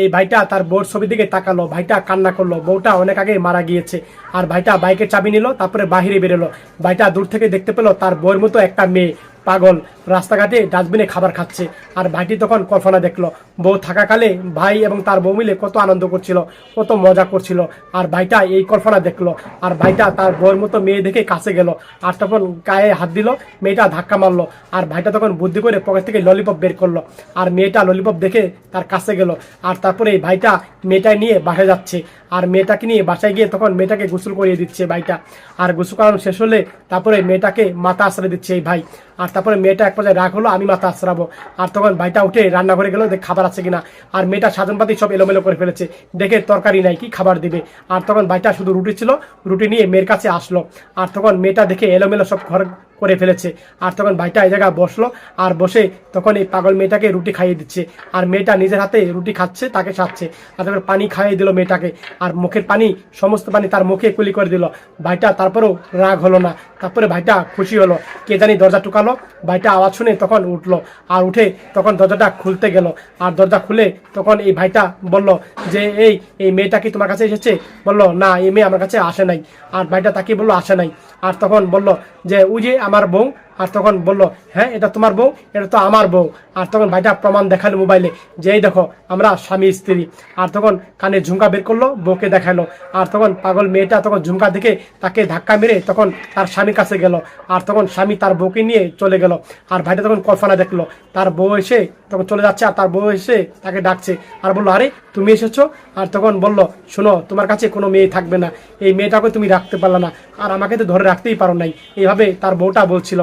এই ভাইটা তার বউর ছবির দিকে তাকালো, ভাইটা কান্না করলো, বউটা অনেক আগে মারা গিয়েছে। আর ভাইটা বাইকের চাবি নিল, তারপরে বাহিরে বেরোলো। ভাইটা দূর থেকে দেখতে পেলো তার বউয়ের মতো একটা মেয়ে পাগল রাস্তাঘাটে ডাস্টবিনে খাবার খাচ্ছে। আর ভাইটি তখন কল্পনা দেখলো বউ থাকাকালে ভাই এবং তার বউ মিলে কত আনন্দ করছিল, কত মজা করছিল। আর ভাইটা এই কল্পনা দেখলো। আর ভাইটা তার বউয়ের মতো মেয়ে দেখে কাছে গেল, আর তখন গায়ে হাত দিল, মেয়েটা ধাক্কা মারলো। আর ভাইটা তখন বুদ্ধি করে পকেট থেকে ললিপপ বের করলো, আর মেয়েটা ললিপপ দেখে তার কাছে গেল। আর তারপরে এই ভাইটা মেয়েটাই নিয়ে বাসায় যাচ্ছে। আর মেয়েটাকে নিয়ে বাসায় গিয়ে তখন মেয়েটাকে গোসল করিয়ে দিচ্ছে ভাইটা। আর গোসল করানো শেষ হলে তারপরে মেয়েটাকে মাথা আশ্রয় দিচ্ছে এই ভাই। আর তারপরে মেয়েটা এক পর্যায়ে রাগ হলো, আমি মাথা আশ্রাবো। আর তখন ভাইটা উঠে রান্নাঘরে গেল, দেখ খাবার আছে কিনা। আর মেয়েটা সাজনপাতি সব এলোমেলো করে ফেলেছে, দেখে তরকারি নাই, কি খাবার দিবে। আর তখন ভাইটা শুধু রুটি ছিল, রুটি নিয়ে মেয়ের কাছে আসলো। আর তখন মেয়েটা দেখে এলোমেলো সব ঘর করে ফেলেছে। আর তখন ভাইটা এই জায়গায় বসলো, আর বসে তখন এই পাগল মেয়েটাকে রুটি খাইয়ে দিচ্ছে। আর মেয়েটা নিজের হাতে রুটি খাচ্ছে, তাকে সাচ্ছে। আর তারপর পানি খাইয়ে দিল মেয়েটাকে, আর মুখের পানি সমস্ত পানি তার মুখে কুলি করে দিল। ভাইটা তারপরেও রাগ হলো না, তারপরে ভাইটা খুশি হলো। কে জানি দরজা টুকালো, ভাইটা আওয়াজ শুনে তখন উঠলো। আর উঠে তখন দরজাটা খুলতে গেল। আর দরজা খুলে তখন এই ভাইটা বলল যে এই মেয়েটা কি তোমার কাছে এসেছে? বললো না, এই মেয়ে আমার কাছে আসে নাই। আর ভাইটা তাকে বললো আসে নাই। আর তখন বলল যে ওই যে আমার বউ। আর তখন বললো হ্যাঁ এটা তোমার বউ, এটা তো আমার বউ। আর তখন ভাইটা প্রমাণ দেখালো মোবাইলে যে এই দেখো আমরা স্বামী স্ত্রী। আর তখন কানে ঝুমকা বের করলো, বউকে দেখালো। আর তখন পাগল মেয়েটা তখন ঝুমকা দেখে তাকে ধাক্কা মেরে তখন তার স্বামীর কাছে গেল। আর তখন স্বামী তার বউকে নিয়ে চলে গেল। আর ভাইটা তখন কল্পনা দেখলো তার বউ এসে তখন চলে যাচ্ছে, আর তার বউ এসে তাকে ডাকছে। আর বললো আরে তুমি এসেছো? আর তখন বললো শোনো, তোমার কাছে কোনো মেয়ে থাকবে না, এই মেয়েটাকে তুমি রাখতে পারলা না, আর আমাকে তো ধরে রাখতেই পারো নাই। এইভাবে তার বউটা বলছিল।